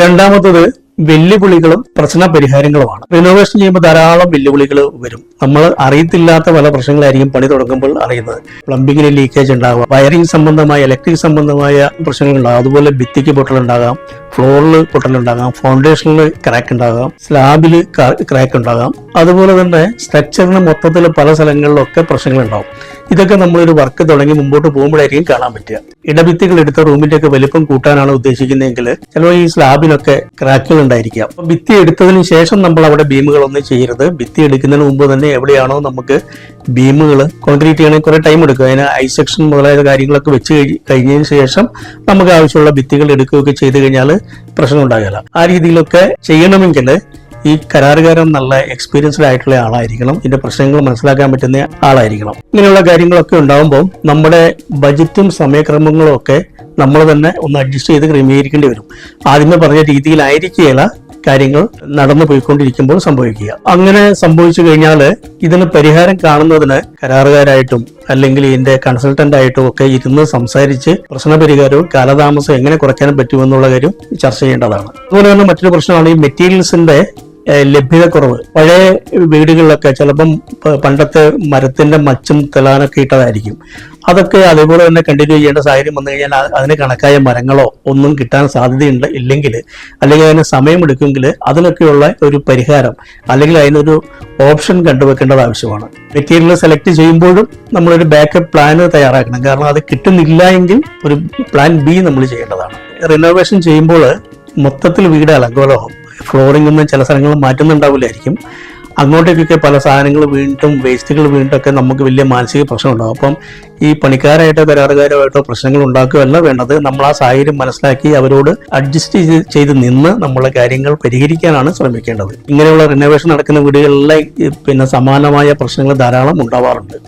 രണ്ടാമത്തത് വെല്ലുവിളികളും പ്രശ്ന പരിഹാരങ്ങളുമാണ്. റിനോവേഷൻ ചെയ്യുമ്പോൾ ധാരാളം വെല്ലുവിളികൾ വരും. നമ്മൾ അറിയത്തില്ലാത്ത പല പ്രശ്നങ്ങളായിരിക്കും പണി തുടങ്ങുമ്പോൾ അറിയുന്നത്. പ്ലംബിങ്ങിന് ലീക്കേജ് ഉണ്ടാകാം, വയറിംഗ് സംബന്ധമായ ഇലക്ട്രിക് സംബന്ധമായ പ്രശ്നങ്ങൾ ഉണ്ടാകാം, അതുപോലെ ഭിത്തിക്ക് പൊട്ടലുണ്ടാകാം, ഫ്ലോറിൽ പൊട്ടലുണ്ടാകാം, ഫൗണ്ടേഷനിൽ ക്രാക്ക് ഉണ്ടാകാം, സ്ലാബിൽ ക്രാക്ക് ഉണ്ടാകാം, അതുപോലെ തന്നെ സ്ട്രക്ചറിന് മൊത്തത്തിൽ പല സ്ഥലങ്ങളിലൊക്കെ പ്രശ്നങ്ങൾ ഉണ്ടാവും. ഇതൊക്കെ നമ്മളൊരു വർക്ക് തുടങ്ങി മുമ്പോട്ട് പോകുമ്പോഴായിരിക്കും കാണാൻ പറ്റുക. ഇടഭിത്തികൾ എടുത്ത റൂമിന്റെ ഒക്കെ വലിപ്പം കൂട്ടാനാണ് ഉദ്ദേശിക്കുന്നതെങ്കിൽ ചിലപ്പോൾ ഈ സ്ലാബിലൊക്കെ ക്രാക്കുകൾ ഉണ്ടായിരിക്കാം. അപ്പൊ ഭിത്തി എടുത്തതിന് ശേഷം നമ്മൾ അവിടെ ബീമുകളൊന്നും ചെയ്യരുത്. ഭിത്തി എടുക്കുന്നതിന് മുമ്പ് തന്നെ എവിടെയാണോ നമുക്ക് ബീമുകൾ കോൺക്രീറ്റ് ചെയ്യണമെങ്കിൽ കുറെ ടൈം എടുക്കും. അതിന് ഐസെക്ഷൻ മുതലായ കാര്യങ്ങളൊക്കെ വെച്ച് കഴിഞ്ഞതിന് ശേഷം നമുക്ക് ആവശ്യമുള്ള ഭിത്തികൾ എടുക്കുകയൊക്കെ ചെയ്ത് കഴിഞ്ഞാൽ പ്രശ്നം ഉണ്ടാകില്ല. ആ രീതിയിലൊക്കെ ചെയ്യണമെങ്കിൽ ഈ കരാറുകാരൻ നല്ല എക്സ്പീരിയൻസ്ഡ് ആയിട്ടുള്ള ആളായിരിക്കണം. ഇതിന്റെ പ്രശ്നങ്ങൾ മനസ്സിലാക്കാൻ പറ്റുന്ന ആളായിരിക്കണം. ഇങ്ങനെയുള്ള കാര്യങ്ങളൊക്കെ ഉണ്ടാകുമ്പോൾ നമ്മുടെ ബജറ്റും സമയക്രമങ്ങളും ഒക്കെ നമ്മൾ തന്നെ ഒന്ന് അഡ്ജസ്റ്റ് ചെയ്ത് ക്രമീകരിക്കേണ്ടി വരും. ആദ്യമേ പറഞ്ഞ രീതിയിലായിരിക്കുകയില്ല കാര്യങ്ങൾ നടന്നു പോയിക്കൊണ്ടിരിക്കുമ്പോൾ സംഭവിക്കുക. അങ്ങനെ സംഭവിച്ചു കഴിഞ്ഞാൽ ഇതിന് പരിഹാരം കാണുന്നതിന് കരാറുകാരായിട്ടും അല്ലെങ്കിൽ ഇതിന്റെ കൺസൾട്ടന്റ് ആയിട്ടും ഒക്കെ ഇരുന്ന് സംസാരിച്ച് പ്രശ്നപരിഹാരവും കാലതാമസം എങ്ങനെ കുറയ്ക്കാൻ പറ്റുമെന്നുള്ള കാര്യം ചർച്ച ചെയ്യേണ്ടതാണ്. അതുപോലെ തന്നെ മറ്റൊരു പ്രശ്നമാണ് ഈ മെറ്റീരിയൽസിന്റെ ലഭ്യതക്കുറവ്. പഴയ വീടുകളിലൊക്കെ ചിലപ്പം പണ്ടത്തെ മരത്തിന്റെ മച്ചും തെലാനൊക്കെ ഇട്ടതായിരിക്കും. അതൊക്കെ അതേപോലെ തന്നെ കണ്ടിന്യൂ ചെയ്യേണ്ട സാഹചര്യം വന്നു കഴിഞ്ഞാൽ അതിന് കണക്കായ മരങ്ങളോ ഒന്നും കിട്ടാൻ സാധ്യതയുണ്ട് ഇല്ലെങ്കിൽ, അല്ലെങ്കിൽ അതിന് സമയമെടുക്കുമെങ്കിൽ അതിനൊക്കെയുള്ള ഒരു പരിഹാരം അല്ലെങ്കിൽ അതിനൊരു ഓപ്ഷൻ കണ്ടുവെക്കേണ്ടത് ആവശ്യമാണ്. മെറ്റീരിയൽ സെലക്ട് ചെയ്യുമ്പോഴും നമ്മളൊരു ബാക്കപ്പ് പ്ലാൻ തയ്യാറാക്കണം. കാരണം അത് കിട്ടുന്നില്ല എങ്കിൽ ഒരു പ്ലാൻ ബി നമ്മൾ ചെയ്യേണ്ടതാണ്. റിനോവേഷൻ ചെയ്യുമ്പോൾ മൊത്തത്തിൽ വീട് അലങ്കോലമാകും. ഫ്ലോറിംഗ് ഒന്നും ചില സ്ഥലങ്ങളിൽ മാറ്റുന്നുണ്ടാവില്ലായിരിക്കും. അങ്ങോട്ടേക്കൊക്കെ പല സാധനങ്ങൾ വീണ്ടും വേസ്റ്റുകൾ വീണ്ടൊക്കെ നമുക്ക് വലിയ മാനസിക പ്രശ്നം ഉണ്ടാകും. അപ്പം ഈ പണിക്കാരായിട്ടോ കരാറുകാരായിട്ടോ പ്രശ്നങ്ങൾ ഉണ്ടാക്കുകയല്ല വേണ്ടത്. നമ്മൾ ആ സാഹചര്യം മനസ്സിലാക്കി അവരോട് അഡ്ജസ്റ്റ് ചെയ്ത് നിന്ന് നമ്മളെ കാര്യങ്ങൾ പരിഹരിക്കാനാണ് ശ്രമിക്കേണ്ടത്. ഇങ്ങനെയുള്ള റിനോവേഷൻ നടക്കുന്ന വീടുകളിലെ സമാനമായ പ്രശ്നങ്ങൾ ധാരാളം ഉണ്ടാവാറുണ്ട്.